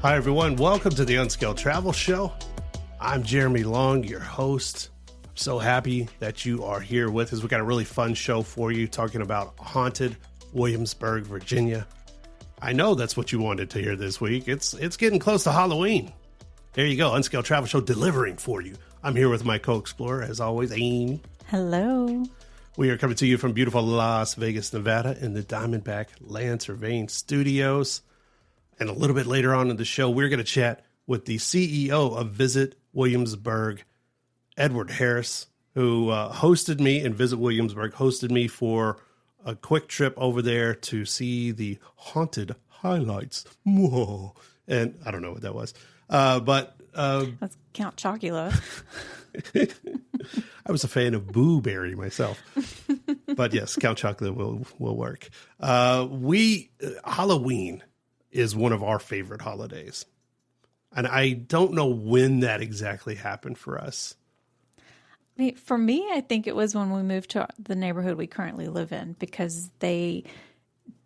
Hi, everyone. Welcome to the Unscaled Travel Show. I'm Jeremy Long, your host. I'm so happy that you are here with us. We got a really fun show for you talking about haunted Williamsburg, Virginia. I know that's what you wanted to hear this week. It's getting close to Halloween. There you go. Unscaled Travel Show delivering for you. I'm here with my co-explorer, as always, Amy. Hello. We are coming to you from beautiful Las Vegas, Nevada in the Diamondback Land Surveying Studios. And a little bit later on in the show, we're going to chat with the CEO of Visit Williamsburg, Edward Harris, who hosted me in Visit Williamsburg, hosted me for a quick trip over there to see the haunted highlights. Whoa. And I don't know what that was. But that's Count Chocula. I was a fan of Boo Berry myself. But yes, Count Chocula will work. Halloween is one of our favorite holidays. And I don't know when that exactly happened for us. For me, I think it was when we moved to the neighborhood we currently live in, because they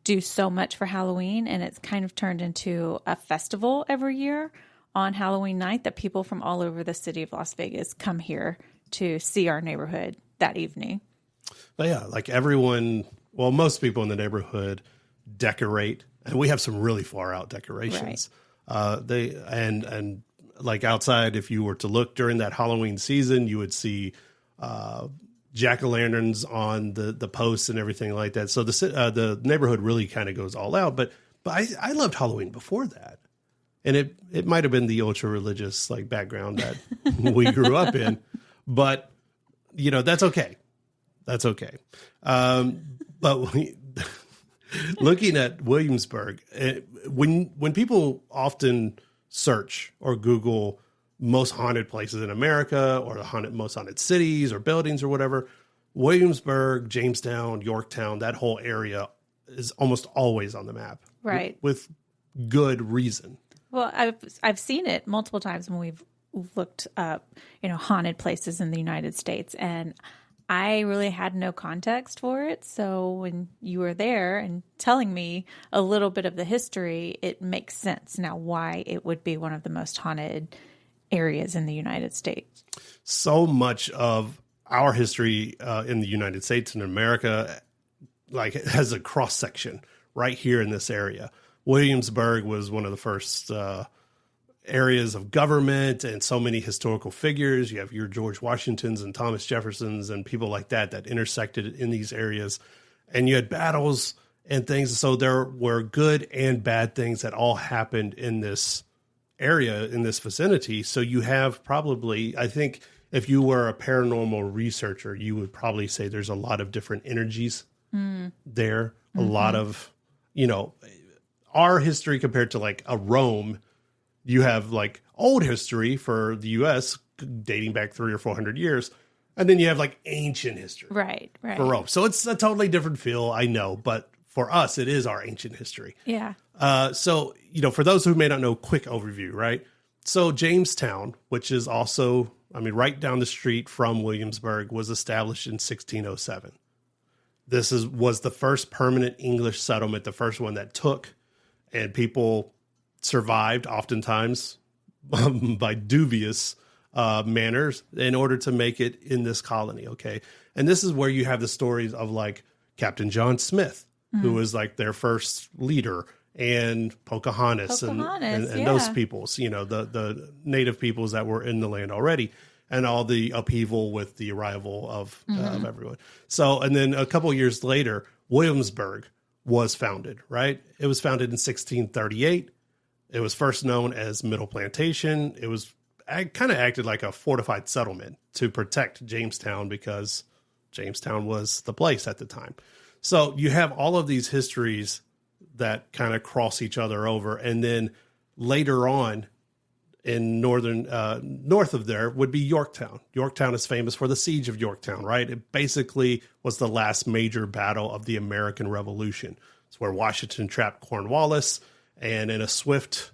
do so much for Halloween, and it's kind of turned into a festival every year on Halloween night that people from all over the city of Las Vegas come here to see our neighborhood that evening. But yeah, like everyone, well, most people in the neighborhood decorate, and we have some really far out decorations. Right. And like outside, if you were to look during that Halloween season, you would see jack-o'-lanterns on the posts and everything like that. So the neighborhood really kind of goes all out. But I loved Halloween before that. And it might have been the ultra-religious like background that we grew up in. But, you know, that's okay. That's okay. But looking at Williamsburg, when people often search or Google most haunted places in America or most haunted cities or buildings or whatever, Williamsburg, Jamestown, Yorktown, that whole area is almost always on the map. Right. With good reason. Well, I've seen it multiple times when we've looked up, haunted places in the United States, and I really had no context for it. So when you were there and telling me a little bit of the history, it makes sense now why it would be one of the most haunted areas in the United States. So much of our history in the United States and America, like, it has a cross section right here in this area. Williamsburg was one of the first areas of government, and so many historical figures. You have your George Washingtons and Thomas Jeffersons and people like that intersected in these areas. And you had battles and things. So there were good and bad things that all happened in this area, in this vicinity. So you have probably, I think if you were a paranormal researcher, you would probably say there's a lot of different energies there. A lot of, our history compared to like a Rome. You have like old history for the U.S. dating back 300 or 400 years. And then you have like ancient history right. for Rome. So it's a totally different feel, I know. But for us, it is our ancient history. Yeah. So, for those who may not know, quick overview, right? So Jamestown, which is also, right down the street from Williamsburg, was established in 1607. This was the first permanent English settlement, the first one that took, and people survived oftentimes by dubious manners in order to make it in this colony. Okay. And this is where you have the stories of like Captain John Smith, who was like their first leader, and Pocahontas and those peoples, the native peoples that were in the land already, and all the upheaval with the arrival of everyone. So, and then a couple of years later, Williamsburg was founded, right? It was founded in 1638. It was first known as Middle Plantation. It was kind of acted like a fortified settlement to protect Jamestown because Jamestown was the place at the time. So you have all of these histories that kind of cross each other over. And then later on in north of there would be Yorktown. Yorktown is famous for the Siege of Yorktown, right? It basically was the last major battle of the American Revolution. It's where Washington trapped Cornwallis. And in a swift,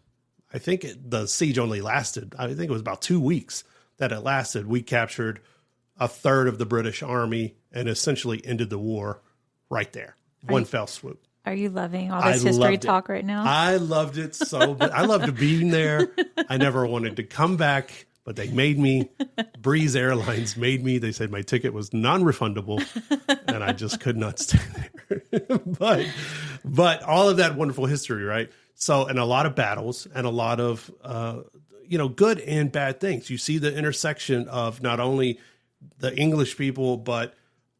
the siege only lasted, I think it was about 2 weeks that it lasted. We captured a third of the British army and essentially ended the war right there. One fell swoop. Are you loving all this history talk right now? I loved it so much. I loved being there. I never wanted to come back, but they made me. Breeze Airlines made me. They said my ticket was non-refundable, and I just could not stay there. but all of that wonderful history, right? So, and a lot of battles and a lot of, good and bad things. You see the intersection of not only the English people, but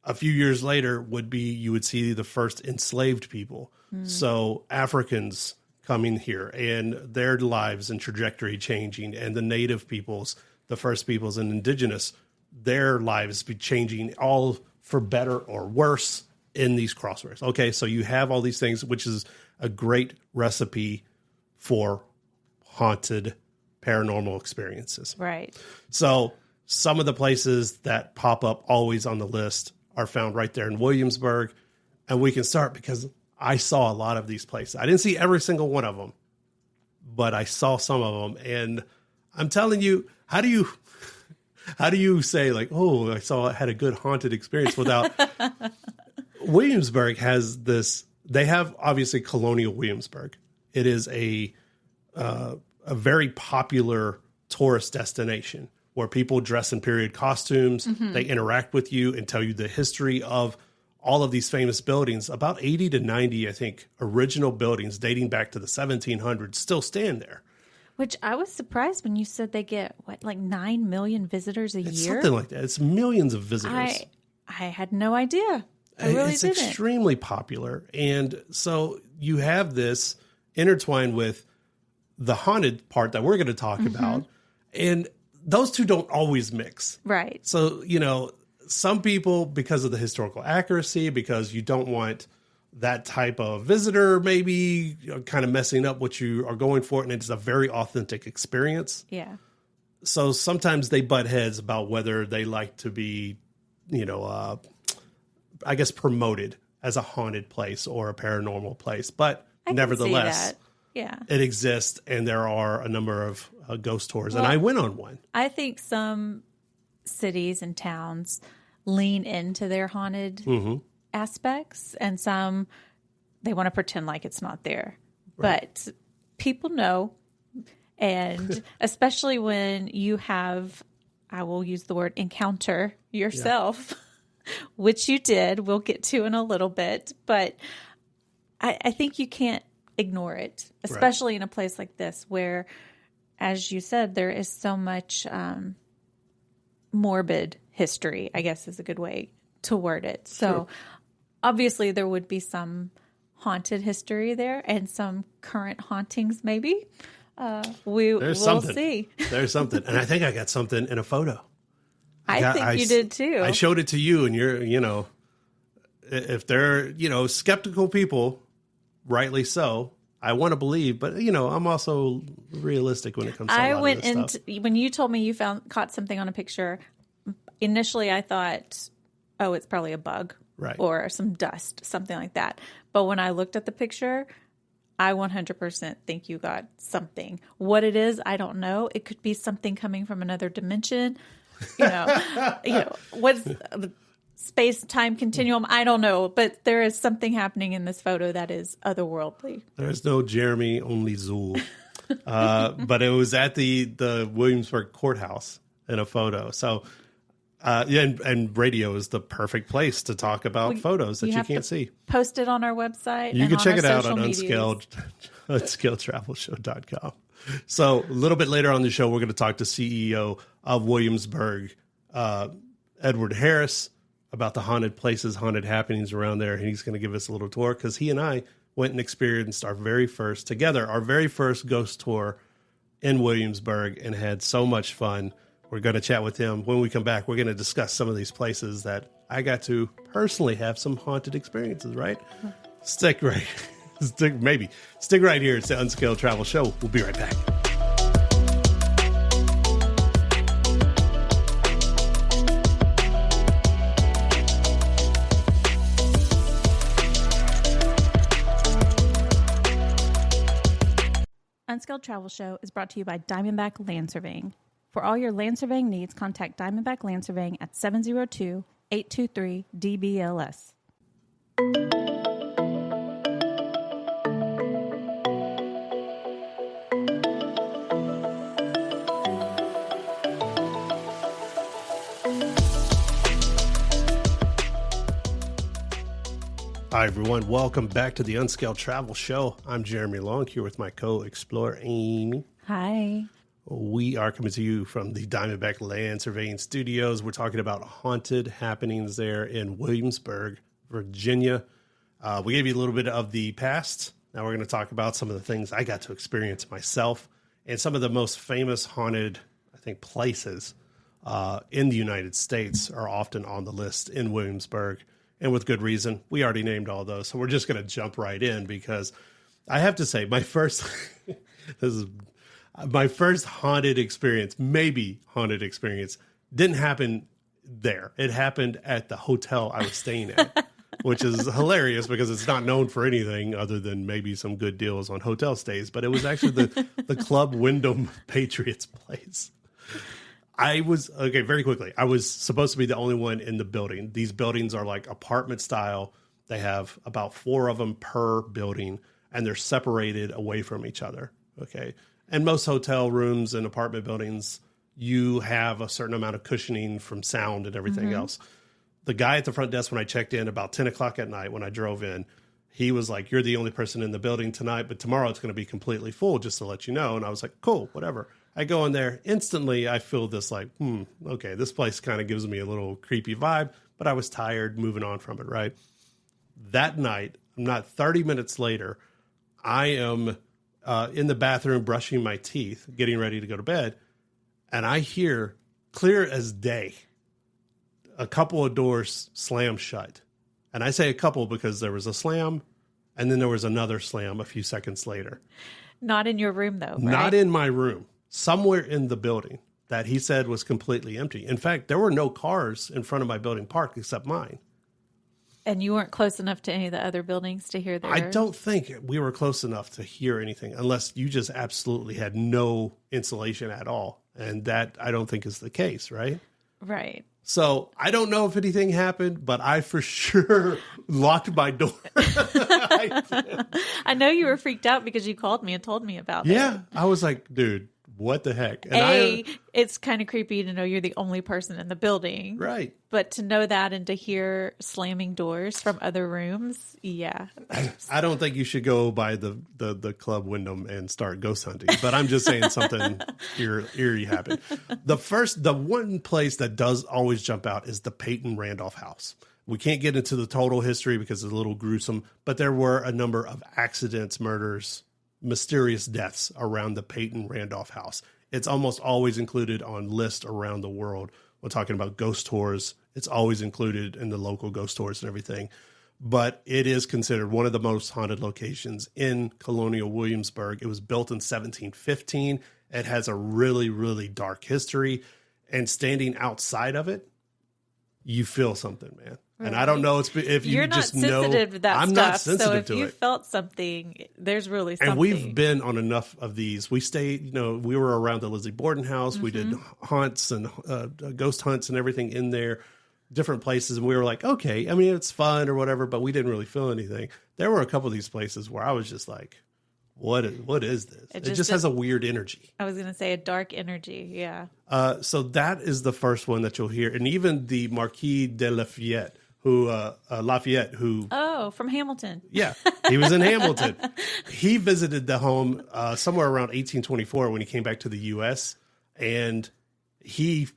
a few years later you would see the first enslaved people. So Africans coming here and their lives and trajectory changing, and the native peoples, the first peoples and indigenous, their lives be changing, all for better or worse in these crossroads. Okay. So you have all these things, which is a great recipe for haunted paranormal experiences. Right. So some of the places that pop up always on the list are found right there in Williamsburg. And we can start because I saw a lot of these places. I didn't see every single one of them, but I saw some of them. And I'm telling you, how do you say like, oh, I had a good haunted experience without Williamsburg has this, they have obviously Colonial Williamsburg. It is a very popular tourist destination where people dress in period costumes. Mm-hmm. They interact with you and tell you the history of all of these famous buildings. About 80 to 90, I think, original buildings dating back to the 1700s still stand there. Which I was surprised when you said they get, like 9 million visitors a year? Something like that. It's millions of visitors. I had no idea. I really didn't. It's extremely popular. And so you have this intertwined with the haunted part that we're going to talk about. And those two don't always mix. Right. So, some people, because of the historical accuracy, because you don't want that type of visitor maybe kind of messing up what you are going for, and it's a very authentic experience. Yeah. So sometimes they butt heads about whether they like to be, I guess, promoted as a haunted place or a paranormal place. But nevertheless, yeah, it exists, and there are a number of ghost tours, and I went on one. I think some cities and towns lean into their haunted aspects, and some they want to pretend like it's not there. Right. But people know, and especially when you have, I will use the word encounter yourself, which you did, we'll get to in a little bit, but I think you can't ignore it, especially in a place like this where, as you said, there is so much morbid history, I guess is a good way to word it. So obviously there would be some haunted history there and some current hauntings maybe. We'll see. There's something. And I think I got something in a photo. I think you did too. I showed it to you, and you're, if they're, skeptical people, rightly so, I want to believe, but I'm also realistic when it comes to a lot of this stuff. When you told me you caught something on a picture, initially I thought, oh, it's probably a bug or some dust, something like that. But when I looked at the picture, I 100% think you got something. What it is, I don't know. It could be something coming from another dimension. What's the space-time continuum? I don't know, but there is something happening in this photo that is otherworldly. There's no Jeremy, only Zool. But it was at the Williamsburg courthouse in a photo. So, and radio is the perfect place to talk about photos that you can't see. Post it on our website. You can check it out on unscaledtravelshow.com. So a little bit later on the show, we're going to talk to CEO of Williamsburg, Edward Harris, about the haunted places, haunted happenings around there. And he's going to give us a little tour because he and I went and experienced our very first ghost tour in Williamsburg and had so much fun. We're going to chat with him. When we come back, we're going to discuss some of these places that I got to personally have some haunted experiences, right? Stick right here. It's the Unscaled Travel Show. We'll be right back. Unscaled Travel Show is brought to you by Diamondback Land Surveying. For all your land surveying needs, contact Diamondback Land Surveying at 702-823-DBLS. Hi, everyone. Welcome back to the Unscaled Travel Show. I'm Jeremy Long here with my co-explorer, Amy. Hi. We are coming to you from the Diamondback Land Surveying Studios. We're talking about haunted happenings there in Williamsburg, Virginia. We gave you a little bit of the past. Now we're going to talk about some of the things I got to experience myself and some of the most famous haunted, I think, places in the United States are often on the list in Williamsburg. And with good reason. We already named all those. So we're just going to jump right in because I have to say my first haunted experience, maybe haunted experience, didn't happen there. It happened at the hotel I was staying at, which is hilarious because it's not known for anything other than maybe some good deals on hotel stays. But it was actually the Club Wyndham Patriots place. Very quickly. I was supposed to be the only one in the building. These buildings are like apartment style. They have about 4 of them per building, and they're separated away from each other. Okay. And most hotel rooms and apartment buildings, you have a certain amount of cushioning from sound and everything else. The guy at the front desk when I checked in about 10 o'clock at night when I drove in, he was like, "You're the only person in the building tonight, but tomorrow it's going to be completely full, just to let you know." And I was like, "Cool, whatever." I go in there. Instantly, I feel this like, okay, this place kind of gives me a little creepy vibe, but I was tired, moving on from it, right? That night, not 30 minutes later, I am in the bathroom brushing my teeth, getting ready to go to bed, and I hear, clear as day, a couple of doors slam shut. And I say a couple because there was a slam, and then there was another slam a few seconds later. Not in your room, though, right? Not in my room. Somewhere in the building that he said was completely empty. In fact, there were no cars in front of my building parked except mine. And you weren't close enough to any of the other buildings to hear theirs? I don't think we were close enough to hear anything unless you just absolutely had no insulation at all. And that I don't think is the case, right? Right. So I don't know if anything happened, but I for sure locked my door. I know you were freaked out because you called me and told me about it. Yeah. I was like, dude, what the heck? And it's kind of creepy to know you're the only person in the building. Right. But to know that and to hear slamming doors from other rooms, yeah. I don't think you should go by the Club Wyndham and start ghost hunting, but I'm just saying something eerie happened. The one place that does always jump out is the Peyton Randolph house. We can't get into the total history because it's a little gruesome, but there were a number of accidents, murders, mysterious deaths around the Peyton Randolph house. It's almost always included on lists around the world. We're talking about ghost tours. It's always included in the local ghost tours and everything. But it is considered one of the most haunted locations in colonial Williamsburg. It was built in 1715. It has a really, really dark history. And standing outside of it, you feel something, man. Right. And I don't know if you just know. You're not sensitive to that I'm stuff. not sensitive so if to you it. felt something, there's really something. And we've been on enough of these. We stayed, we were around the Lizzie Borden house. We did haunts and ghost hunts and everything in there, different places. And we were like, okay, I mean, it's fun or whatever, but we didn't really feel anything. There were a couple of these places where I was just like, what is this? It just has a weird energy. I was going to say a dark energy. Yeah. So that is the first one that you'll hear. And even the Marquis de Lafayette, who from Hamilton. Yeah, he was in Hamilton. He visited the home somewhere around 1824 when he came back to the U.S. And he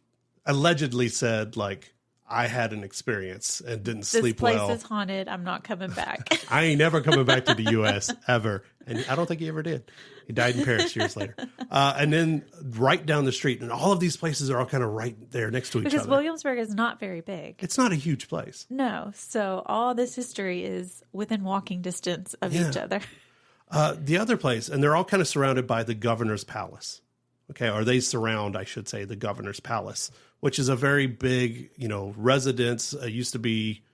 allegedly said, like, I had an experience and didn't sleep well. This place is haunted. I'm not coming back. I ain't never coming back to the U.S. ever. And I don't think he ever did. He died in Paris years later. And then right down the street, and all of these places are all kind of right there next to each other. Because Williamsburg is not very big. It's not a huge place. No. So all this history is within walking distance of each other. The other place, and they're all kind of surrounded by the governor's palace. Okay, or they surround, I should say, the governor's palace, which is a very big, residence. It used to be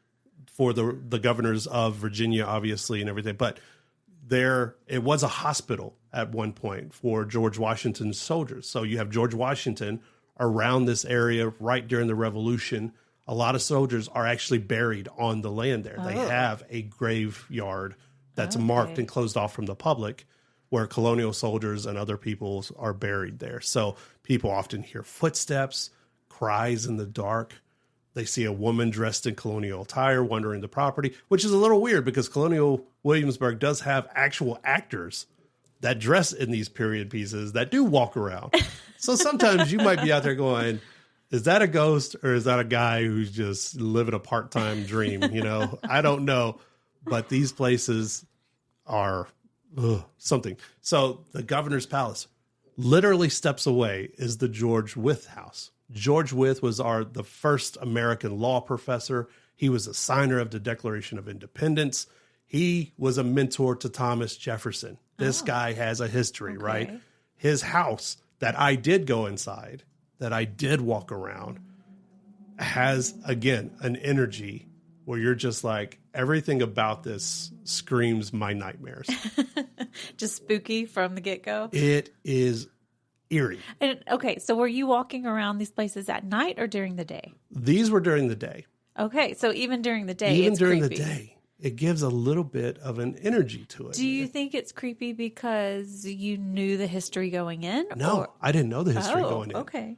for the governors of Virginia, obviously, and everything. But it was a hospital at one point for George Washington's soldiers. So you have George Washington around this area right during the Revolution. A lot of soldiers are actually buried on the land there. Oh. They have a graveyard that's marked and closed off from the public, where colonial soldiers and other peoples are buried there. So people often hear footsteps, cries in the dark. They see a woman dressed in colonial attire wandering the property, which is a little weird because Colonial Williamsburg does have actual actors that dress in these period pieces that do walk around. So sometimes you might be out there going, is that a ghost or is that a guy who's just living a part-time dream? You know, I don't know, but these places are something. So the governor's palace, literally steps away, is the George Wythe house. George Wythe was the first American law professor. He was a signer of the Declaration of Independence. He was a mentor to Thomas Jefferson. This guy has a history, right? His house that I did go inside, that I did walk around, has, again, an energy where you're just like, everything about this screams my nightmares. Just spooky from the get-go? It is eerie. And, okay, so were you walking around these places at night or during the day? These were during the day. Okay, so even during the day, even it's during creepy. the day, it gives a little bit of an energy to it. Do you think it's creepy because you knew the history going in? No, I didn't know the history going in. Okay.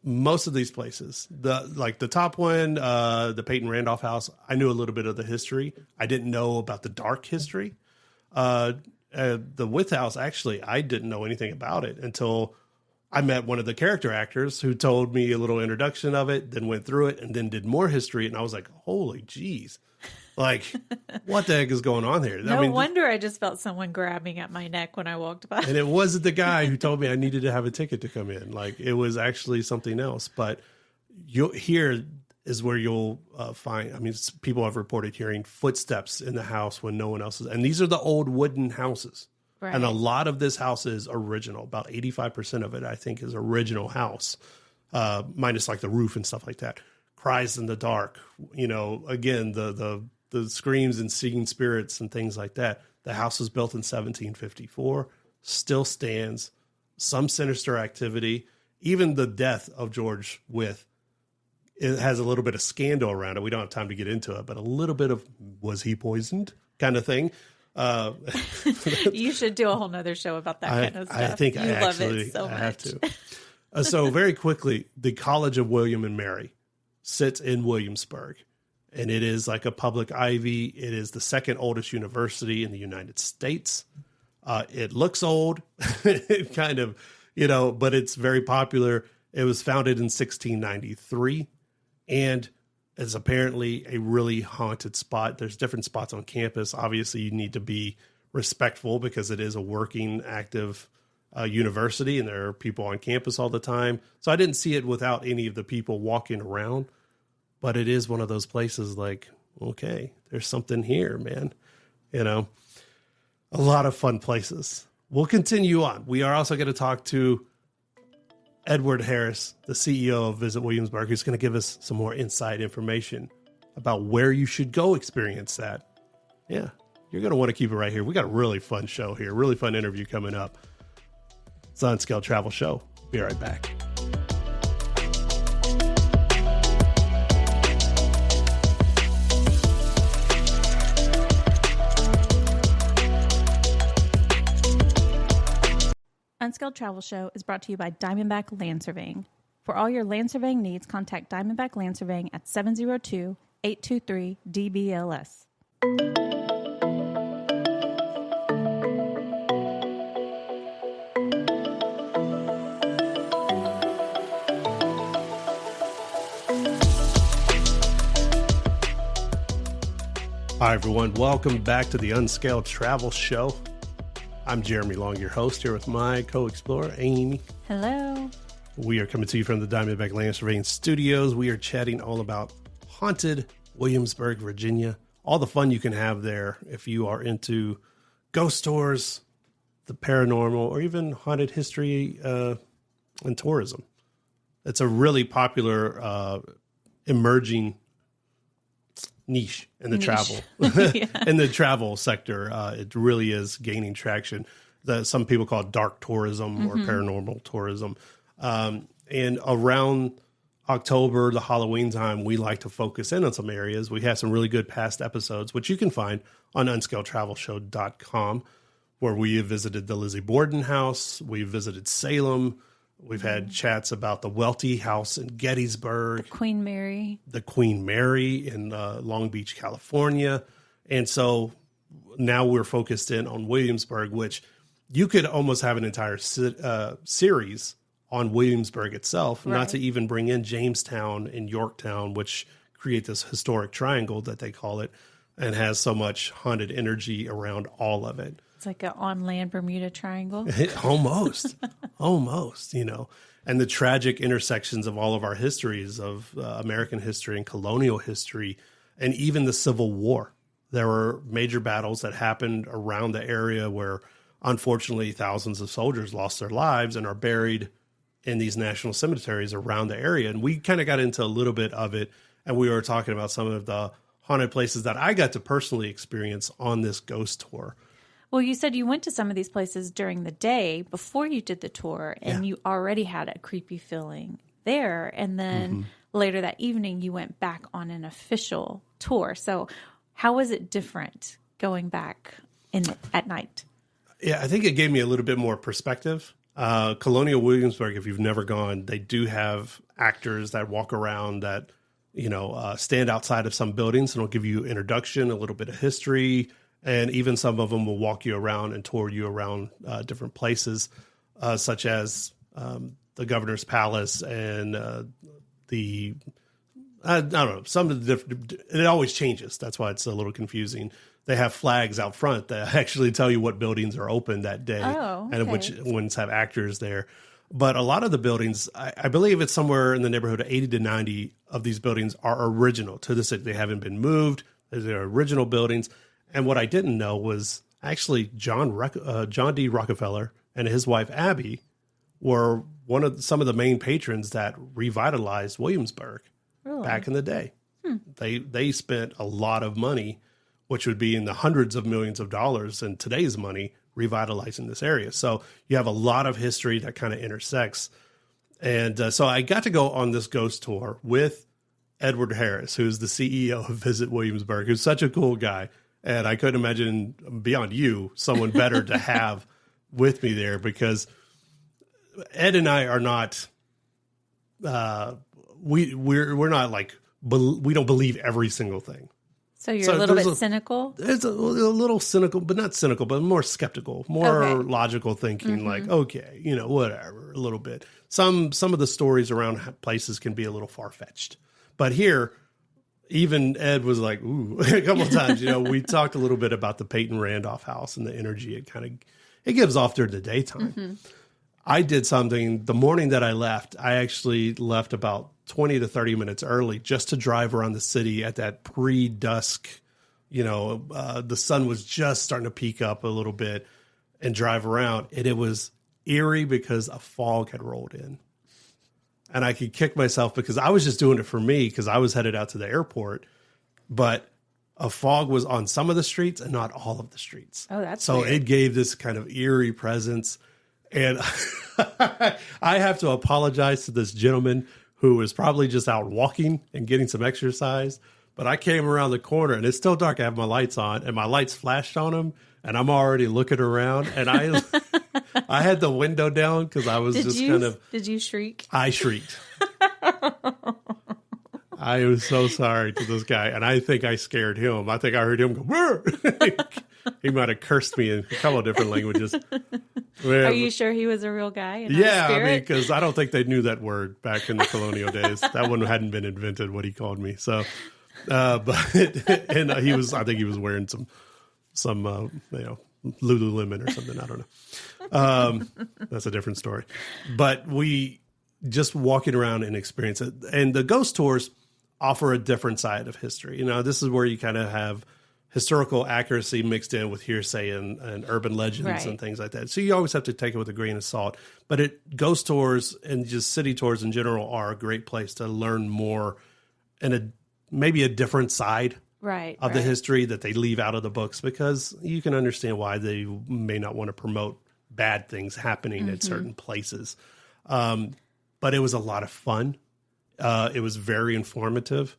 Most of ththese places, the top one, the Peyton Randolph house, I knew a little bit of the history. I didn't know about the dark history. The Wythe house, actually, I didn't know anything about it until I met one of the character actors who told me a little introduction of it, then went through it, and then did more history. And I was like, holy geez. Like, what the heck is going on here? No wonder I just felt someone grabbing at my neck when I walked by. And it wasn't the guy who told me I needed to have a ticket to come in. Like, it was actually something else. But here is where you'll find, I mean, people have reported hearing footsteps in the house when no one else is. And these are the old wooden houses. Right. And a lot of this house is original. About 85% of it, I think, is original house, minus like the roof and stuff like that. Cries in the dark, you know, again, the screams and seeing spirits and things like that. The house was built in 1754, still stands, some sinister activity. Even the death of George Wythe, it has a little bit of scandal around it. We don't have time to get into it, but a little bit of, was he poisoned kind of thing. You should do a whole nother show about that kind of stuff. I think you I love actually it so much. have to. So very quickly, the College of William and Mary sits in Williamsburg, and it is like a public ivy. It is the second oldest university in the United States. It looks old, it kind of, you know, but it's very popular. It was founded in 1693, and it's apparently a really haunted spot. There's different spots on campus. Obviously, you need to be respectful because it is a working, active university, and there are people on campus all the time. So I didn't see it without any of the people walking around, but it is one of those places like, okay, there's something here, man. You know, a lot of fun places. We'll continue on. We are also going to talk to Edward Harris, the CEO of Visit Williamsburg, who's going to give us some more inside information about where you should go experience that. Yeah, you're going to want to keep it right here. We got a really fun show here, really fun interview coming up. It's the Unscaled Travel Show. Be right back. Unscaled Travel Show is brought to you by Diamondback Land Surveying. For all your land surveying needs, contact Diamondback Land Surveying at 702-823-DBLS. Hi, everyone. Welcome back to the Unscaled Travel Show. I'm Jeremy Long, your host, here with my co-explorer, Amy. Hello. We are coming to you from the Diamondback Land Surveying Studios. We are chatting all about haunted Williamsburg, Virginia. All the fun you can have there if you are into ghost tours, the paranormal, or even haunted history and tourism. It's a really popular emerging niche in the travel in the travel sector. It really is gaining traction. Some people call it dark tourism or paranormal tourism. And around October, the Halloween time, we like to focus in on some areas. We have some really good past episodes, which you can find on unscaledtravelshow.com, where we have visited the Lizzie Borden house. We visited Salem. We've had chats about the Welty House in Gettysburg, Queen Mary in Long Beach, California. And so now we're focused in on Williamsburg, which you could almost have an entire series on Williamsburg itself, not to even bring in Jamestown and Yorktown, which create this historic triangle that they call it, and has so much haunted energy around all of it. It's like an on-land Bermuda Triangle. Almost, you know, and the tragic intersections of all of our histories of American history and colonial history, and even the Civil War. There were major battles that happened around the area where, unfortunately, thousands of soldiers lost their lives and are buried in these national cemeteries around the area. And we kind of got into a little bit of it, and we were talking about some of the haunted places that I got to personally experience on this ghost tour. Well, you said you went to some of these places during the day before you did the tour, and you already had a creepy feeling there. And then later that evening, you went back on an official tour. So how was it different going back at night? Yeah, I think it gave me a little bit more perspective. Colonial Williamsburg, if you've never gone, they do have actors that walk around that, you know, stand outside of some buildings and will give you introduction, a little bit of history, and even some of them will walk you around and tour you around different places, such as the Governor's Palace and I don't know, some of the different, it always changes. That's why it's a little confusing. They have flags out front that actually tell you what buildings are open that day and which ones have actors there. But a lot of the buildings, I believe it's somewhere in the neighborhood of 80 to 90 of these buildings are original to this. They haven't been moved. They're original buildings. And what I didn't know was actually John D. Rockefeller and his wife Abby were some of the main patrons that revitalized Williamsburg back in the day. They spent a lot of money, which would be in the hundreds of millions of dollars in today's money, revitalizing this area. So you have a lot of history that kind of intersects. And so I got to go on this ghost tour with Edward Harris, who's the CEO of Visit Williamsburg, who's such a cool guy. And I couldn't imagine, beyond you, someone better to have with me there, because Ed and I are not, we're not like, we don't believe every single thing. So you're a little bit cynical? It's a little cynical, but not cynical, but more skeptical, more logical thinking, like, okay, you know, whatever, a little bit. Some of the stories around places can be a little far-fetched. But here, even Ed was like, ooh, a couple of times, you know, we talked a little bit about the Peyton Randolph house and the energy it gives off during the daytime. I did something the morning that I left. I actually left about 20 to 30 minutes early just to drive around the city at that pre-dusk, you know, the sun was just starting to peak up a little bit, and drive around. And it was eerie because a fog had rolled in. And I could kick myself because I was just doing it for me because I was headed out to the airport. But a fog was on some of the streets and not all of the streets. Oh, that's so weird. It gave this kind of eerie presence. And I have to apologize to this gentleman who was probably just out walking and getting some exercise. But I came around the corner and it's still dark. I have my lights on and my lights flashed on him. And I'm already looking around, and I had the window down because I was Did you shriek? I shrieked. I was so sorry to this guy, and I think I scared him. I think I heard him go, "Whoa!" He might have cursed me in a couple of different languages. Are you sure he was a real guy? Yeah, I mean, because I don't think they knew that word back in the colonial days. That one hadn't been invented, what he called me. So, and he was, I think he was wearing some you know, Lululemon or something. I don't know. That's a different story. But we just walking around and experience it. And the ghost tours offer a different side of history. You know, this is where you kind of have historical accuracy mixed in with hearsay and urban legends and things like that. So you always have to take it with a grain of salt. But ghost tours and just city tours in general are a great place to learn more and maybe a different side of the history that they leave out of the books, because you can understand why they may not want to promote bad things happening at certain places. But it was a lot of fun. It was very informative.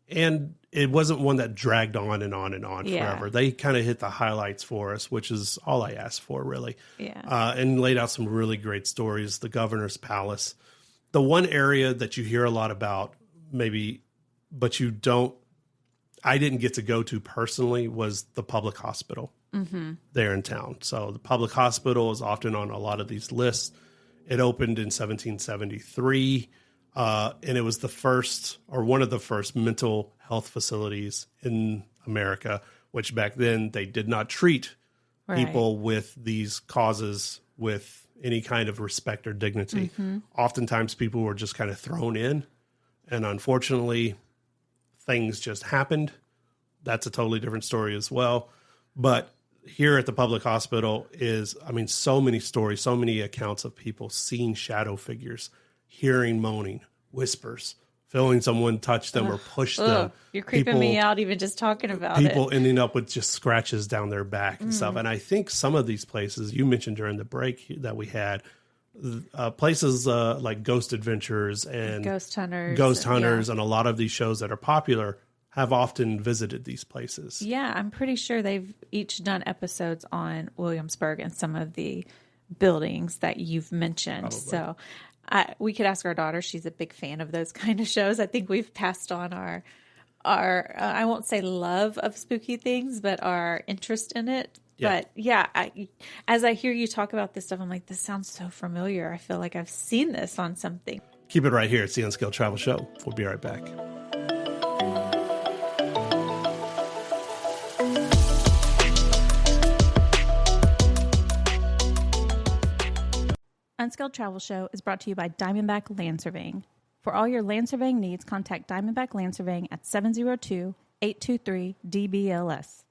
And it wasn't one that dragged on and on and on Yeah. forever. They kind of hit the highlights for us, which is all I asked for, really. Yeah. And laid out some really great stories. The Governor's Palace. The one area that you hear a lot about, maybe, but I didn't get to go to personally, was the public hospital there in town. So the public hospital is often on a lot of these lists. It opened in 1773. And it was the first, or one of the first, mental health facilities in America, which back then they did not treat people with these causes with any kind of respect or dignity. Oftentimes people were just kind of thrown in, and unfortunately things just happened. That's a totally different story as well. But here at the public hospital is, so many stories, so many accounts of people seeing shadow figures, hearing moaning, whispers, feeling someone touch them or push them. You're creeping me out even just talking about people ending up with just scratches down their back and stuff. And I think some of these places you mentioned during the break that we had, places like Ghost Adventures and Ghost Hunters, and a lot of these shows that are popular have often visited these places. Yeah, I'm pretty sure they've each done episodes on Williamsburg and some of the buildings that you've mentioned. Probably. So we could ask our daughter. She's a big fan of those kind of shows. I think we've passed on our I won't say love of spooky things, but our interest in it. Yeah. But yeah, as I hear you talk about this stuff, I'm like, this sounds so familiar. I feel like I've seen this on something. Keep it right here. It's the Unscaled Travel Show. We'll be right back. Unscaled Travel Show is brought to you by Diamondback Land Surveying. For all your land surveying needs, contact Diamondback Land Surveying at 702-823-DBLS.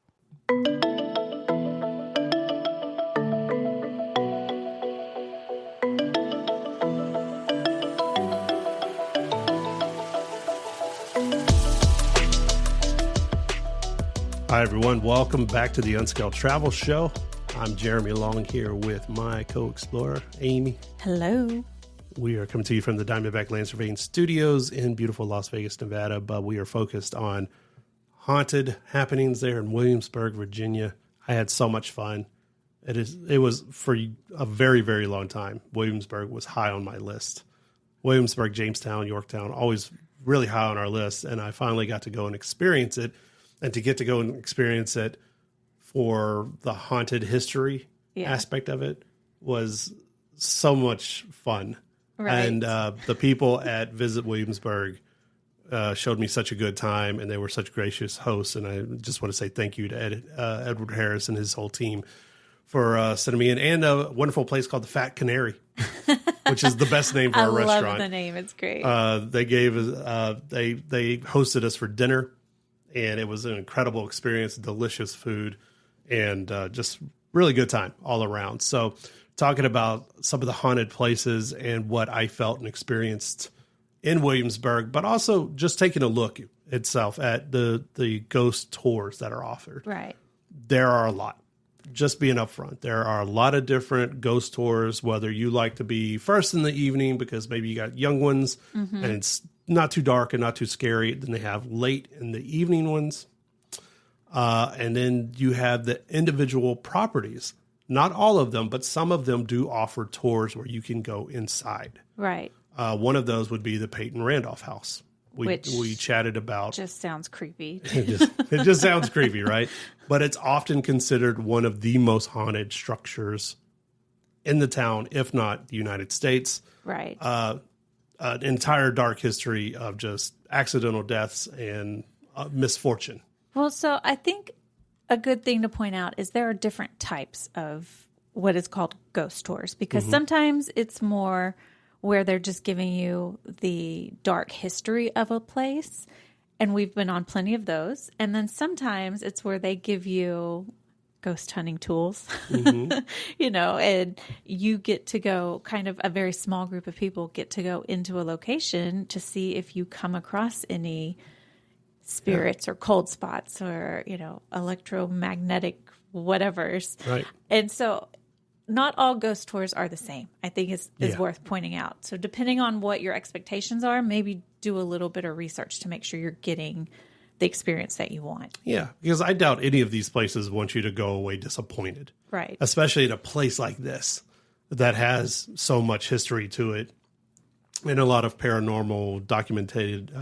Hi, everyone. Welcome back to the Unscaled Travel Show. I'm Jeremy Long here with my co-explorer, Amy. Hello. We are coming to you from the Diamondback Land Surveying Studios in beautiful Las Vegas, Nevada, but we are focused on haunted happenings there in Williamsburg, Virginia. I had so much fun. It was for a very, very long time. Williamsburg was high on my list. Williamsburg, Jamestown, Yorktown, always really high on our list, and I finally got to go and experience it. And to get to go and experience it for the haunted history aspect of it was so much fun. Right. And the people at Visit Williamsburg showed me such a good time, and they were such gracious hosts. And I just want to say thank you to Edward Harris and his whole team for sending me in. And a wonderful place called the Fat Canary, which is the best name for a restaurant. I love the name. It's great. They gave us, they hosted us for dinner, and it was an incredible experience, delicious food, and just really good time all around. So talking about some of the haunted places and what I felt and experienced in Williamsburg, but also just taking a look itself at the ghost tours that are offered. Right. There are a lot. Just being upfront, there are a lot of different ghost tours, whether you like to be first in the evening because maybe you got young ones and it's not too dark and not too scary. Then they have late in the evening ones. And then you have the individual properties. Not all of them, but some of them do offer tours where you can go inside. Right. One of those would be the Peyton Randolph house. We chatted about. Just sounds creepy. It just sounds creepy, right? But it's often considered one of the most haunted structures in the town, if not the United States. Right. An entire dark history of just accidental deaths and misfortune. Well, so I think a good thing to point out is there are different types of what is called ghost tours, because sometimes it's more where they're just giving you the dark history of a place. And we've been on plenty of those. And then sometimes it's where they give you ghost hunting tools, and you get to go, kind of a very small group of people get to go into a location to see if you come across any spirits or cold spots or, electromagnetic whatevers. Right. And so not all ghost tours are the same, I think is worth pointing out. So depending on what your expectations are, maybe do a little bit of research to make sure you're getting the experience that you want. Yeah, because I doubt any of these places want you to go away disappointed. Right. Especially in a place like this that has so much history to it and a lot of paranormal documented.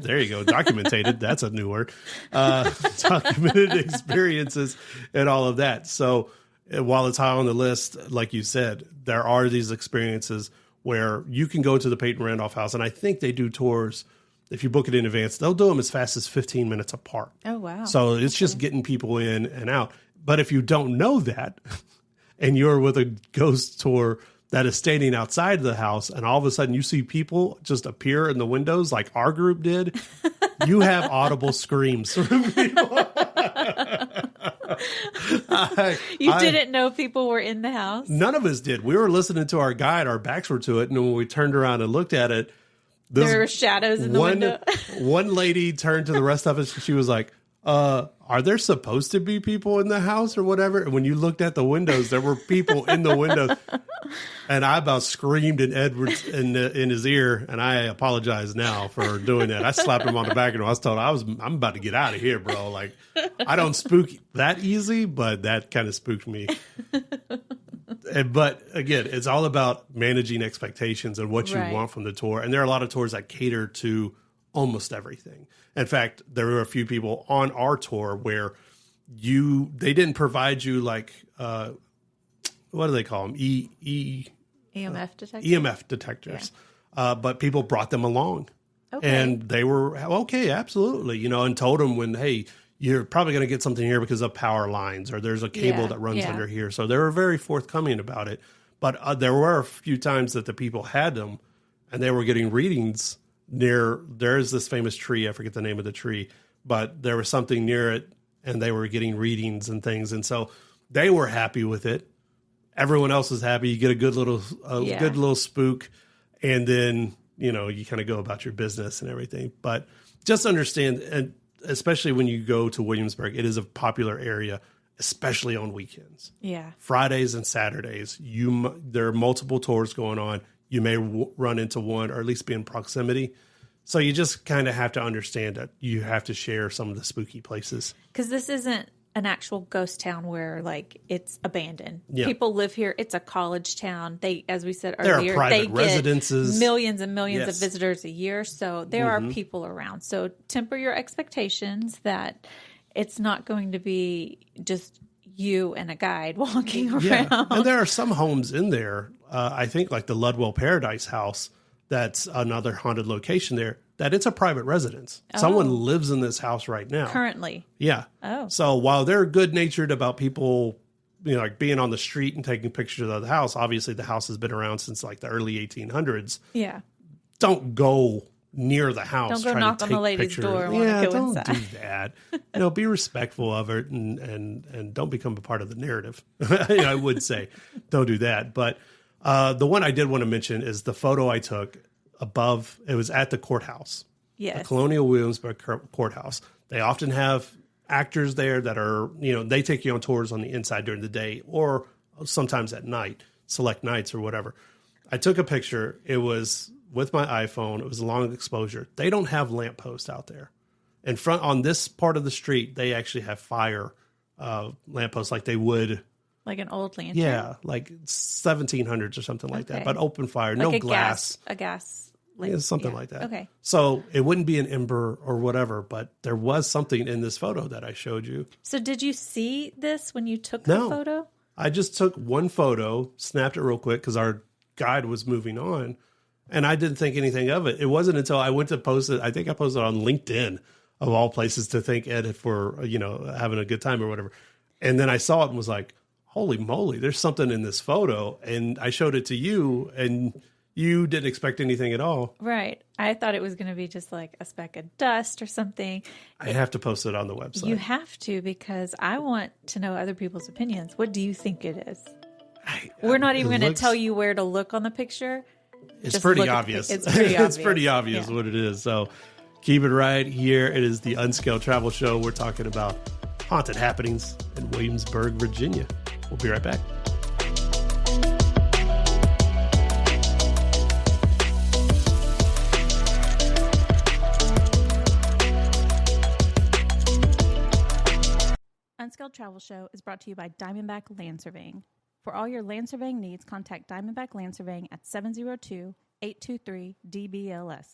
There you go. Documented. That's a new word. Documented experiences and all of that. So while it's high on the list, like you said, there are these experiences where you can go to the Peyton Randolph house. And I think they do tours. If you book it in advance, they'll do them as fast as 15 minutes apart. Oh, wow. So it's just getting people in and out. But if you don't know that and you're with a ghost tour that is standing outside the house and all of a sudden you see people just appear in the windows like our group did, you have audible screams from people. You didn't know people were in the house? None of us did. We were listening to our guide. Our backs were to it. And when we turned around and looked at it, there were shadows in the window. One lady turned to the rest of us. She was like, are there supposed to be people in the house or whatever? And when you looked at the windows, there were people in the windows. And I about screamed in Edward's in his ear. And I apologize now for doing that. I slapped him on the back and I was told I'm about to get out of here, bro. Like, I don't spook that easy, but that kind of spooked me. But again, it's all about managing expectations and what you want from the tour. And there are a lot of tours that cater to almost everything. In fact, there were a few people on our tour where they didn't provide you like, what do they call them? EMF detectors. EMF detectors. Yeah. But people brought them along. Okay. And they were, okay, absolutely. And told them when, hey, you're probably going to get something here because of power lines or there's a cable that runs under here. So they were very forthcoming about it. But there were a few times that the people had them and they were getting readings near, there's this famous tree. I forget the name of the tree, but there was something near it and they were getting readings and things. And so they were happy with it. Everyone else is happy. You get a good little spook. And then, you kind of go about your business and everything. But just understand, and especially when you go to Williamsburg, it is a popular area, especially on weekends. Yeah. Fridays and Saturdays, there are multiple tours going on. You may run into one or at least be in proximity. So you just kind of have to understand that you have to share some of the spooky places. Because this isn't an actual ghost town where like it's abandoned. Yeah. People live here. It's a college town. They, as we said there earlier, are private they residences. Get millions and millions of visitors a year. So there are people around. So temper your expectations that it's not going to be just you and a guide walking around. And there are some homes in there. I think like the Ludwell Paradise House, that's another haunted location there, that it's a private residence. Oh. Someone lives in this house right now. Currently. Yeah. Oh. So while they're good natured about people, like being on the street and taking pictures of the house, obviously the house has been around since like the early 1800s. Yeah. Don't go near the house. Don't go knock on the lady's door and want to go inside. Don't do that. Be respectful of it and don't become a part of the narrative. I would say don't do that. But the one I did want to mention is the photo I took above. It was at the courthouse. Yes. The Colonial Williamsburg Courthouse. They often have actors there that are, they take you on tours on the inside during the day or sometimes at night, select nights or whatever. I took a picture. It was with my iPhone. It was a long exposure. They don't have lampposts out there. In front on this part of the street, they actually have fire lampposts like they would. Like an old lantern? Yeah, like 1700s or something like that. But open fire, like no glass. A gas. Something like that. Okay. So it wouldn't be an ember or whatever, but there was something in this photo that I showed you. So did you see this when you took the photo? I just took one photo, snapped it real quick because our guide was moving on, and I didn't think anything of it. It wasn't until I went to post it. I think I posted it on LinkedIn, of all places, to thank Ed for having a good time or whatever. And then I saw it and was like, holy moly, there's something in this photo. And I showed it to you, and you didn't expect anything at all. Right. I thought it was going to be just like a speck of dust or something. I have to post it on the website. You have to, because I want to know other people's opinions. What do you think it is? We're not even going to tell you where to look on the picture. It's pretty obvious. It's pretty obvious. It's pretty obvious what it is. So keep it right here. It is the Unscaled Travel Show. We're talking about haunted happenings in Williamsburg, Virginia. We'll be right back. Travel Show is brought to you by Diamondback Land Surveying. For all your land surveying needs, contact Diamondback Land Surveying at 702-823-DBLS.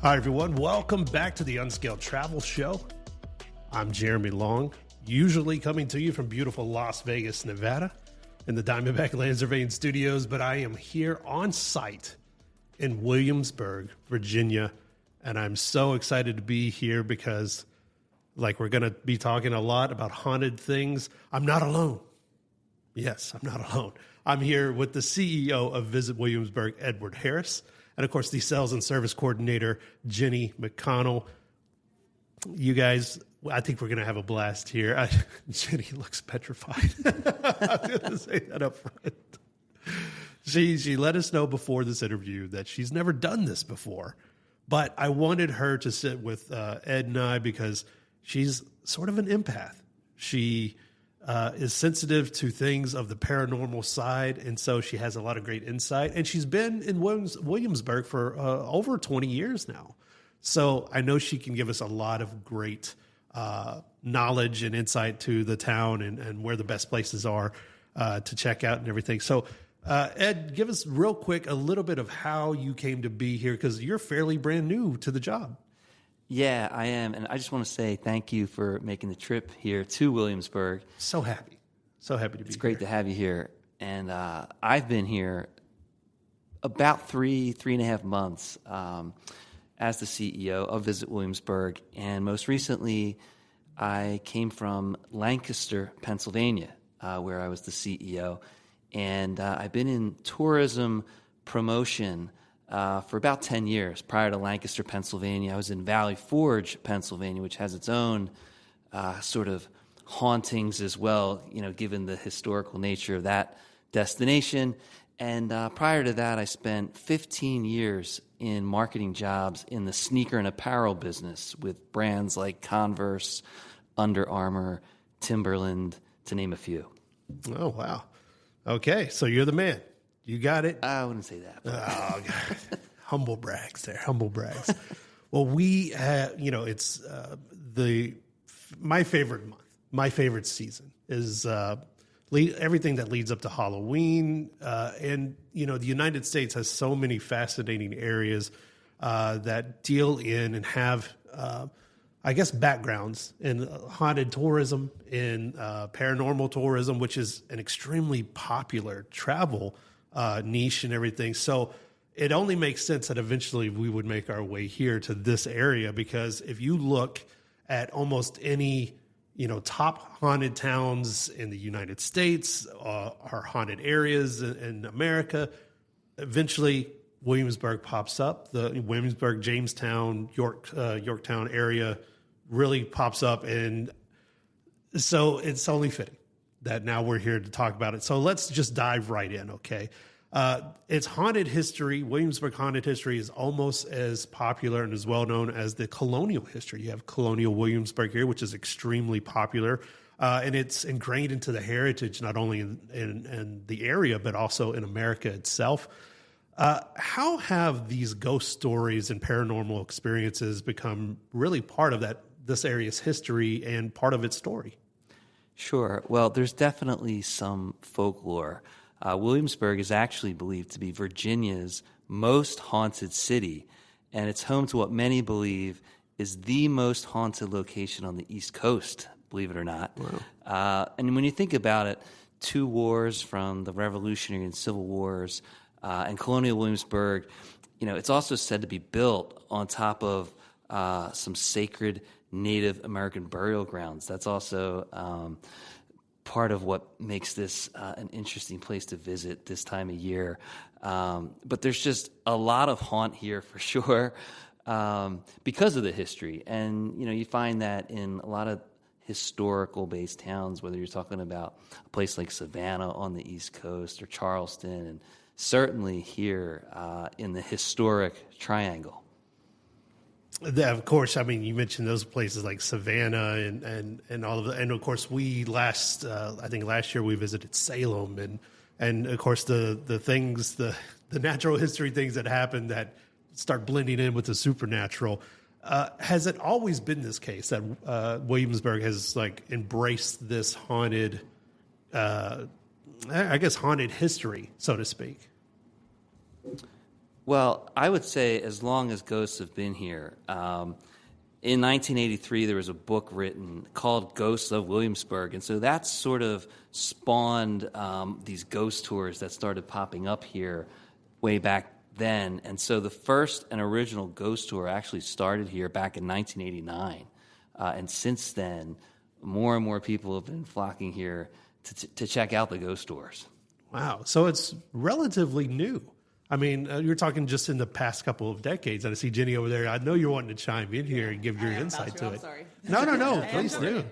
Hi, everyone. Welcome back to the Unscaled Travel Show. I'm Jeremy Long, usually coming to you from beautiful Las Vegas, Nevada, in the Diamondback Land Surveying Studios, but I am here on site in Williamsburg, Virginia, and I'm so excited to be here because, we're going to be talking a lot about haunted things. I'm not alone. Yes, I'm not alone. I'm here with the CEO of Visit Williamsburg, Edward Harris, and, of course, the Sales and Service Coordinator, Jenny McConnell. You guys, I think we're going to have a blast here. Jenny looks petrified. I was going to say that up front. She let us know before this interview that she's never done this before. But I wanted her to sit with Ed and I because she's sort of an empath. She is sensitive to things of the paranormal side, and so she has a lot of great insight. And she's been in Williamsburg for over 20 years now. So I know she can give us a lot of great knowledge and insight to the town and where the best places are to check out and everything. So, Ed, give us real quick a little bit of how you came to be here, because you're fairly brand new to the job. Yeah, I am. And I just want to say thank you for making the trip here to Williamsburg. So happy. So happy to be here. It's great to have you here. And I've been here about three and a half months as the CEO of Visit Williamsburg. And most recently, I came from Lancaster, Pennsylvania, where I was the CEO. And I've been in tourism promotion for about 10 years. Prior to Lancaster, Pennsylvania, I was in Valley Forge, Pennsylvania, which has its own sort of hauntings as well, given the historical nature of that destination. And prior to that, I spent 15 years in marketing jobs in the sneaker and apparel business with brands like Converse, Under Armour, Timberland, to name a few. Oh, wow. Okay, so you're the man. You got it. I wouldn't say that. Oh, God. Humble brags there. Humble brags. Well, we, it's my favorite month, my favorite season is everything that leads up to Halloween. And, the United States has so many fascinating areas that deal in and have, backgrounds in haunted tourism, in paranormal tourism, which is an extremely popular travel niche and everything. So it only makes sense that eventually we would make our way here to this area, because if you look at almost any, top haunted towns in the United States, or haunted areas in America, eventually Williamsburg pops up. The Williamsburg, Jamestown, Yorktown area really pops up. And so it's only fitting that now we're here to talk about it. So let's just dive right in, okay? It's haunted history. Williamsburg haunted history is almost as popular and as well known as the colonial history. You have colonial Williamsburg here, which is extremely popular, and it's ingrained into the heritage, not only in the area, but also in America itself. How have these ghost stories and paranormal experiences become really part of this area's history and part of its story? Sure. Well, there's definitely some folklore. Williamsburg is actually believed to be Virginia's most haunted city, and it's home to what many believe is the most haunted location on the East Coast, believe it or not. Wow. And when you think about it, two wars, from the Revolutionary and Civil Wars and colonial Williamsburg, it's also said to be built on top of some sacred Native American burial grounds. That's also part of what makes this an interesting place to visit this time of year. But there's just a lot of haunt here for sure because of the history. And, you find that in a lot of historical-based towns, whether you're talking about a place like Savannah on the East Coast or Charleston, and certainly here in the historic Triangle. Of course, I mean, you mentioned those places like Savannah and all of that. And of course, I think last year we visited Salem and of course the things, the natural history things that happen that start blending in with the supernatural. Has it always been this case that Williamsburg has like embraced this haunted, haunted history, so to speak? Well, I would say as long as ghosts have been here. In 1983, there was a book written called Ghosts of Williamsburg. And so that sort of spawned these ghost tours that started popping up here way back then. And so the first and original ghost tour actually started here back in 1989. And since then, more and more people have been flocking here to check out the ghost tours. Wow. So it's relatively new. I mean, you're talking just in the past couple of decades. And I see Jenny over there. I know you're wanting to chime in here and give your insight to it. I'm sorry. No, please do.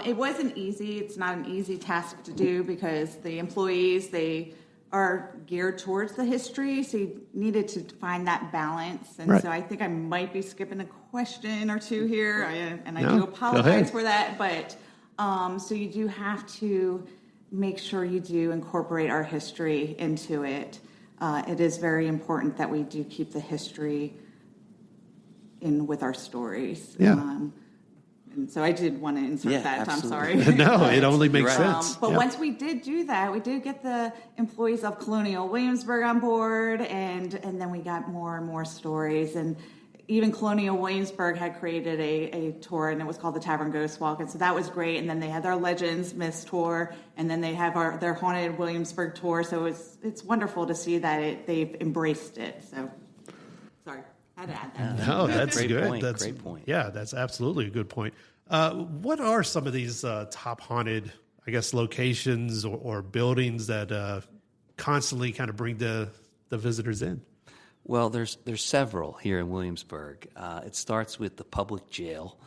It wasn't easy. It's not an easy task to do because the employees, they are geared towards the history. So you needed to find that balance. And so I think I might be skipping a question or two here. I do apologize for that. But so you do have to make sure you do incorporate our history into it. It is very important that we do keep the history in with our stories. Yeah. And so I did want to insert that. Absolutely. I'm sorry. No, it only makes sense. But once we did do that, we did get the employees of Colonial Williamsburg on board, and then we got more and more stories. And even Colonial Williamsburg had created a tour, and it was called the Tavern Ghost Walk. And so that was great. And then they had their Legends Myths tour, and then they have their Haunted Williamsburg tour. So it's wonderful to see that they've embraced it. So, sorry, I had to add that. No, that's Great good. point. That's Great point. Yeah, that's absolutely a good point. What are some of these top haunted, I guess, locations or buildings that constantly kind of bring the visitors in? Well, there's several here in Williamsburg. It starts with the public jail,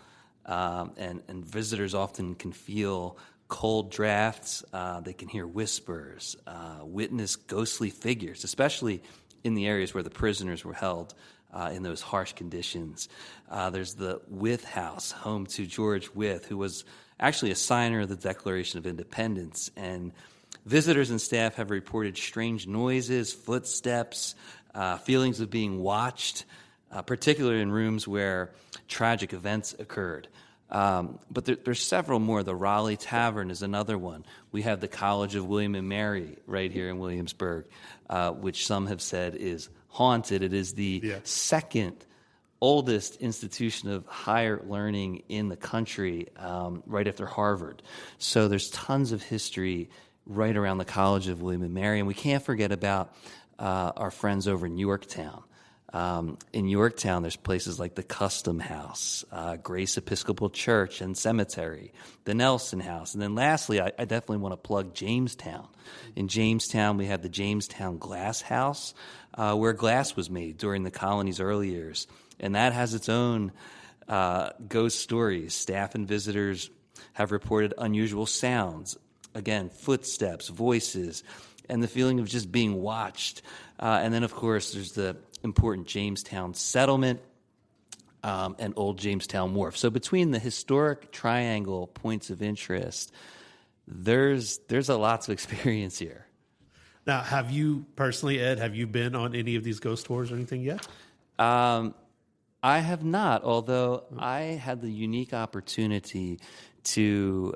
and visitors often can feel cold drafts. They can hear whispers, witness ghostly figures, especially in the areas where the prisoners were held in those harsh conditions. There's the Wythe House, home to George Wythe, who was actually a signer of the Declaration of Independence. And visitors and staff have reported strange noises, footsteps, feelings of being watched, particularly in rooms where tragic events occurred. But there's several more. The Raleigh Tavern is another one. We have the College of William and Mary right here in Williamsburg, which some have said is haunted. It is the second oldest institution of higher learning in the country, right after Harvard. So there's tons of history right around the College of William and Mary. And we can't forget about our friends over in Yorktown. In Yorktown, there's places like the Custom House, Grace Episcopal Church and Cemetery, the Nelson House. And then lastly, I definitely want to plug Jamestown. In Jamestown, we have the Jamestown Glass House, where glass was made during the colony's early years. And that has its own ghost stories. Staff and visitors have reported unusual sounds, again, footsteps, voices, and the feeling of just being watched. And then, of course, there's the important Jamestown settlement and Old Jamestown Wharf. So between the historic triangle points of interest, there's a lot to experience here. Now, have you personally, Ed, have you been on any of these ghost tours or anything yet? I have not, although I had the unique opportunity to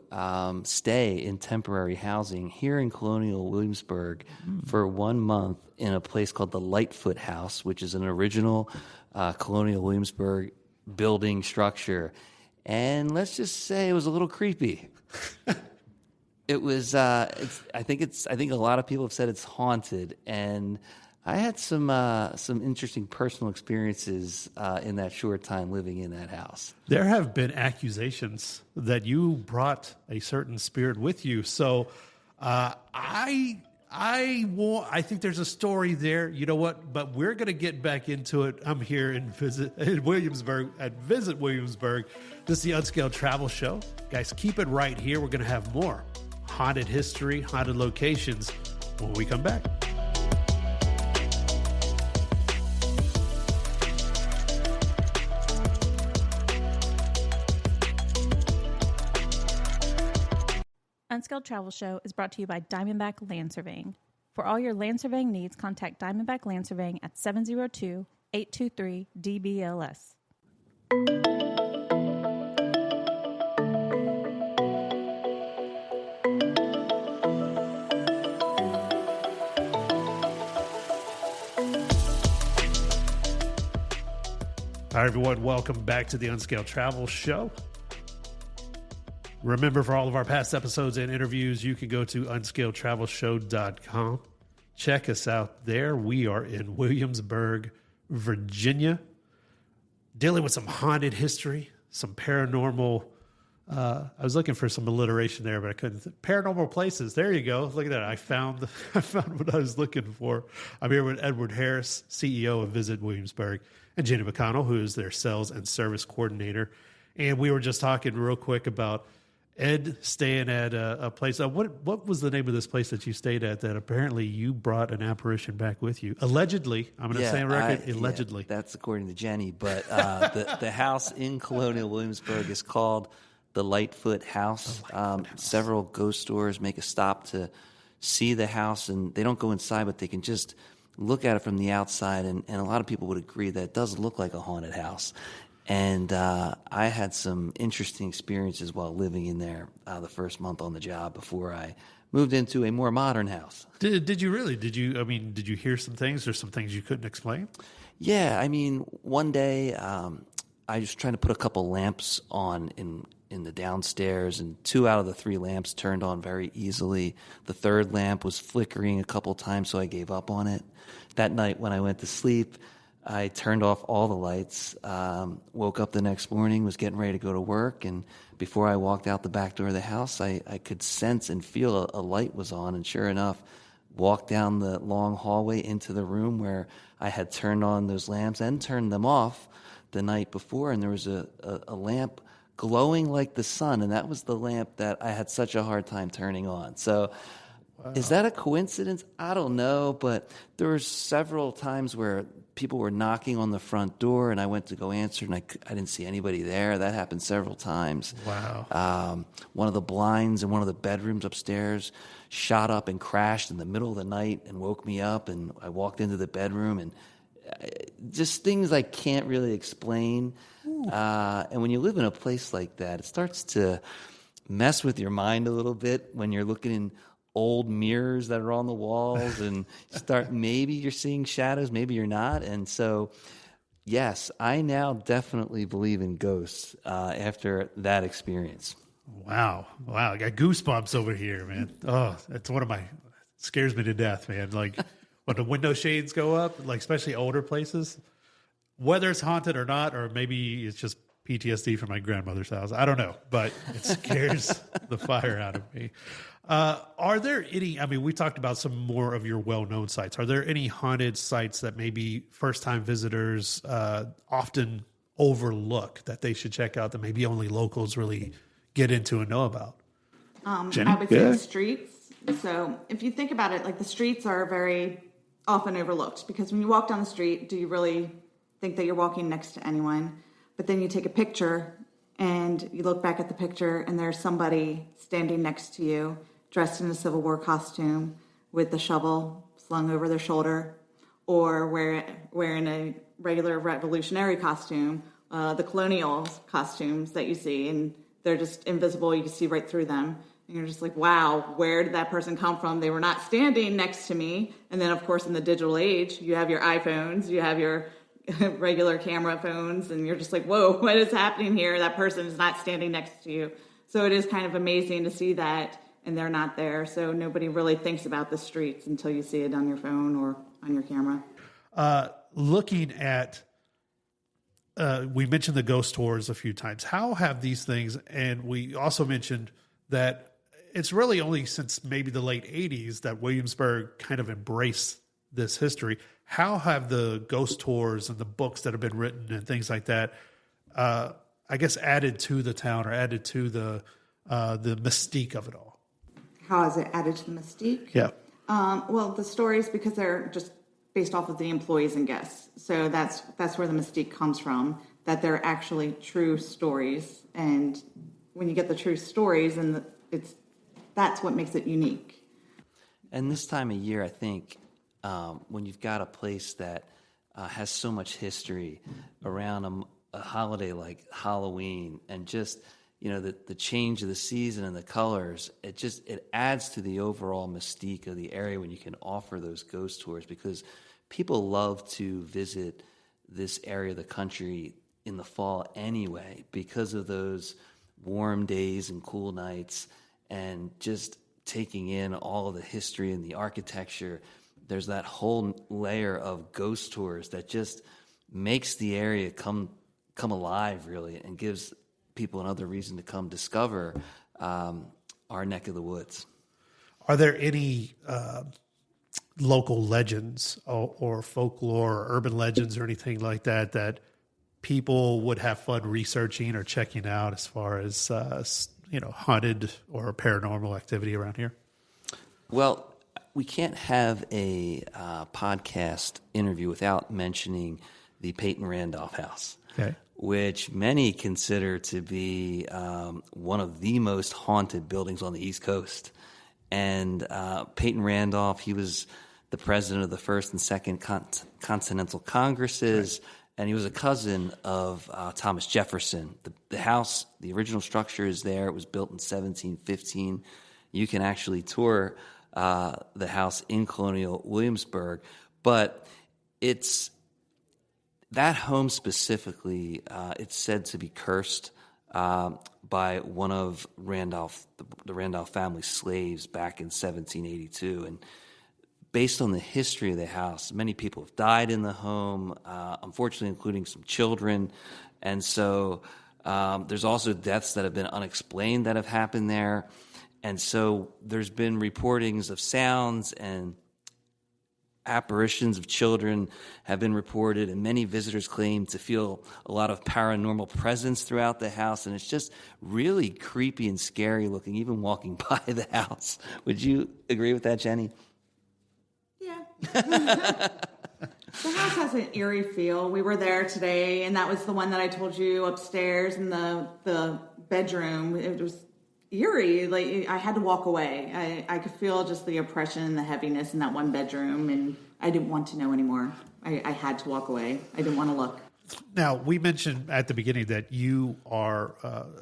stay in temporary housing here in Colonial Williamsburg for 1 month in a place called the Lightfoot House, which is an original Colonial Williamsburg building structure. And let's just say it was a little creepy. It was. I think a lot of people have said it's haunted, and I had some interesting personal experiences in that short time living in that house. There have been accusations that you brought a certain spirit with you. So I think there's a story there. You know what? But we're going to get back into it. I'm here in Williamsburg at Visit Williamsburg. This is the Unscaled Travel Show. Guys, keep it right here. We're going to have more haunted history, haunted locations when we come back. Unscaled Travel Show is brought to you by Diamondback Land Surveying. For all your land surveying needs, contact Diamondback Land Surveying at 702-823-DBLS. Hi, everyone. Welcome back to the Unscaled Travel Show. Remember, for all of our past episodes and interviews, you can go to unscaledtravelshow.com. Check us out there. We are in Williamsburg, Virginia, dealing with some haunted history, some paranormal. I was looking for some alliteration there, but I couldn't. Paranormal places. There you go. Look at that. I found what I was looking for. I'm here with Edward Harris, CEO of Visit Williamsburg, and Jenny McConnell, who is their sales and service coordinator. And we were just talking real quick about Ed staying at a place. What was the name of this place that you stayed at that apparently you brought an apparition back with you? Allegedly. I'm going to say on record, allegedly. Yeah, that's according to Jenny. But the house in Colonial Williamsburg is called the Lightfoot House. Several ghost tours make a stop to see the house, and they don't go inside, but they can just look at it from the outside. And a lot of people would agree that it does look like a haunted house. And I had some interesting experiences while living in there the first month on the job before I moved into a more modern house. Did you really? Did you hear some things or some things you couldn't explain? Yeah, I mean, one day I was trying to put a couple lamps on in the downstairs, and 2 out of the 3 lamps turned on very easily. The third lamp was flickering a couple times, so I gave up on it. That night when I went to sleep, I turned off all the lights, woke up the next morning, was getting ready to go to work, and before I walked out the back door of the house, I could sense and feel a light was on, and sure enough, walked down the long hallway into the room where I had turned on those lamps and turned them off the night before, and there was a lamp glowing like the sun, and that was the lamp that I had such a hard time turning on. So is that a coincidence? I don't know, but there were several times where people were knocking on the front door, and I went to go answer, and I didn't see anybody there. That happened several times. Wow. One of the blinds in one of the bedrooms upstairs shot up and crashed in the middle of the night and woke me up, and I walked into the bedroom, and just things I can't really explain. And when you live in a place like that, it starts to mess with your mind a little bit when you're looking in old mirrors that are on the walls and maybe you're seeing shadows, maybe you're not. And so, yes, I now definitely believe in ghosts after that experience. Wow. I got goosebumps over here, man. Oh, that's scares me to death, man. Like when the window shades go up, like especially older places, whether it's haunted or not, or maybe it's just PTSD from my grandmother's house. I don't know, but it scares the fire out of me. Are there any, we talked about some more of your well-known sites. Are there any haunted sites that maybe first-time visitors often overlook that they should check out that maybe only locals really get into and know about? Jenny? I would say the streets. So if you think about it, like the streets are very often overlooked because when you walk down the street, do you really think that you're walking next to anyone? But then you take a picture and you look back at the picture and there's somebody standing next to you dressed in a Civil War costume with the shovel slung over their shoulder, or wearing a regular Revolutionary costume, the colonial costumes that you see, and they're just invisible. You can see right through them. And you're just like, wow, where did that person come from? They were not standing next to me. And then, of course, in the digital age, you have your iPhones, you have your regular camera phones, and you're just like, whoa, what is happening here? That person is not standing next to you. So it is kind of amazing to see that, and they're not there. So nobody really thinks about the streets until you see it on your phone or on your camera. Looking at, we mentioned the ghost tours a few times. How have these things, and we also mentioned that it's really only since maybe the late 80s that Williamsburg kind of embraced this history. How have the ghost tours and the books that have been written and things like that, I guess, added to the town or added to the mystique of it all? How has it added to the mystique? Yeah. Well, the stories, because they're just based off of the employees and guests. So that's where the mystique comes from, that they're actually true stories. And when you get the true stories, and that's what makes it unique. And this time of year, I think, when you've got a place that has so much history around a holiday like Halloween, and just, the change of the season and the colors, it adds to the overall mystique of the area when you can offer those ghost tours, because people love to visit this area of the country in the fall anyway, because of those warm days and cool nights, and just taking in all of the history and the architecture. There's that whole layer of ghost tours that just makes the area come alive, really, and gives people another reason to come discover our neck of the woods. Are there any local legends or folklore or urban legends or anything like that people would have fun researching or checking out as far as haunted or paranormal activity around here? Well, we can't have a podcast interview without mentioning the Peyton Randolph House, okay, which many consider to be one of the most haunted buildings on the East Coast. And Peyton Randolph, he was the president of the First and Second Continental Congresses, right, and he was a cousin of Thomas Jefferson. The house, the original structure is there. It was built in 1715. You can actually tour the house in colonial Williamsburg, but that home specifically, it's said to be cursed by one of the Randolph family slaves back in 1782. And based on the history of the house, many people have died in the home, unfortunately, including some children. And so there's also deaths that have been unexplained that have happened there. And so there's been reportings of sounds, and apparitions of children have been reported, and many visitors claim to feel a lot of paranormal presence throughout the house, and it's just really creepy and scary looking, even walking by the house. Would you agree with that, Jenny? Yeah. The house has an eerie feel. We were there today, and that was the one that I told you upstairs in the bedroom. It was eerie. Like, I had to walk away. I could feel just the oppression and the heaviness in that one bedroom, and I didn't want to know anymore. I had to walk away. I didn't want to look. Now, we mentioned at the beginning that you are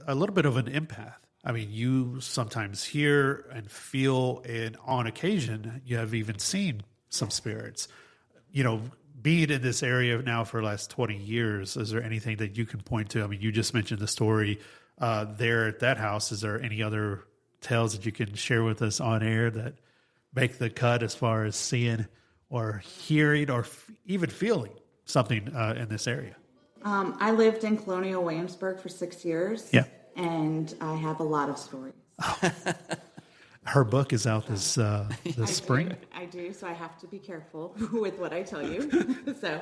a little bit of an empath. I mean, you sometimes hear and feel, and on occasion, you have even seen some spirits. Being in this area now for the last 20 years, is there anything that you can point to? I mean, you just mentioned the story there at that house. Is there any other tales that you can share with us on air that make the cut as far as seeing or hearing or even feeling something in this area? I lived in colonial Williamsburg for 6 years. Yeah. And I have a lot of stories. Her book is out this spring. I do, so I have to be careful with what I tell you. So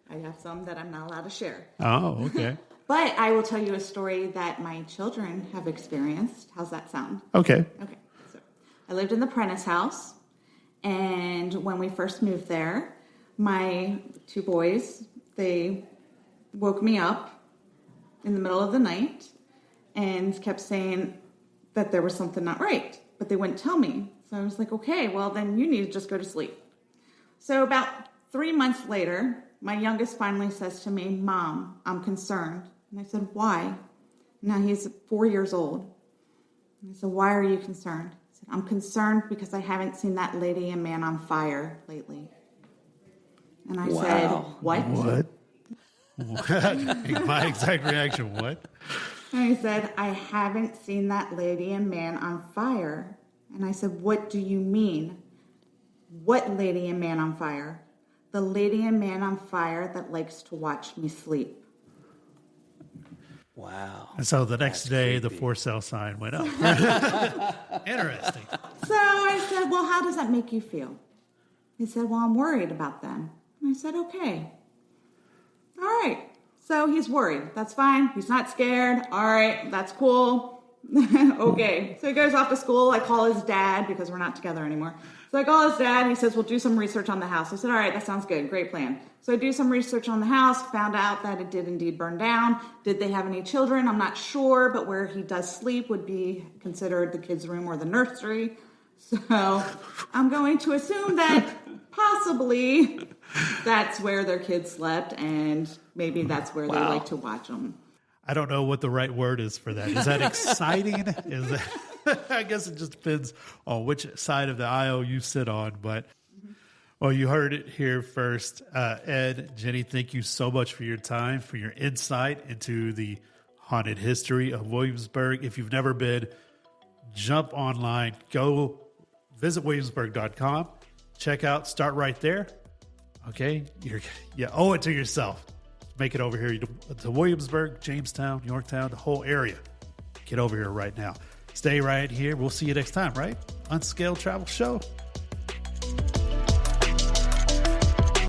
I have some that I'm not allowed to share. Oh, okay. But I will tell you a story that my children have experienced. How's that sound? Okay. Okay. So I lived in the Prentice house, and when we first moved there, my two boys, they woke me up in the middle of the night and kept saying that there was something not right, but they wouldn't tell me. So I was like, okay, well, then you need to just go to sleep. So about 3 months later, my youngest finally says to me, Mom, I'm concerned. And I said, why? Now he's 4 years old. And I said, why are you concerned? He said, I'm concerned because I haven't seen that lady and man on fire lately. And I said, what? My exact reaction, what? And I said, I haven't seen that lady and man on fire. And I said, what do you mean? What lady and man on fire? The lady and man on fire that likes to watch me sleep. Wow. And so the next day, the for sale sign went up. Interesting. So I said, well, how does that make you feel? He said, well, I'm worried about them. And I said, okay. All right. So he's worried. That's fine. He's not scared. All right. That's cool. Okay. So he goes off to school. I call his dad because we're not together anymore. So I call his dad. He says, well, do some research on the house. I said, all right, that sounds good. Great plan. So I do some research on the house, found out that it did indeed burn down. Did they have any children? I'm not sure, but where he does sleep would be considered the kids' room or the nursery. So I'm going to assume that possibly that's where their kids slept, and maybe that's where they like to watch them. I don't know what the right word is for that. Is that exciting? Is that, I guess it just depends on which side of the aisle you sit on. But, well, you heard it here first. Ed, Jenny, thank you so much for your time, for your insight into the haunted history of Williamsburg. If you've never been, jump online, go visit Williamsburg.com. Check out, start right there. Okay, you owe it to yourself. Make it over here to Williamsburg, Jamestown, Yorktown, the whole area. Get over here right now. Stay right here. We'll see you next time, right? Unscaled Travel Show.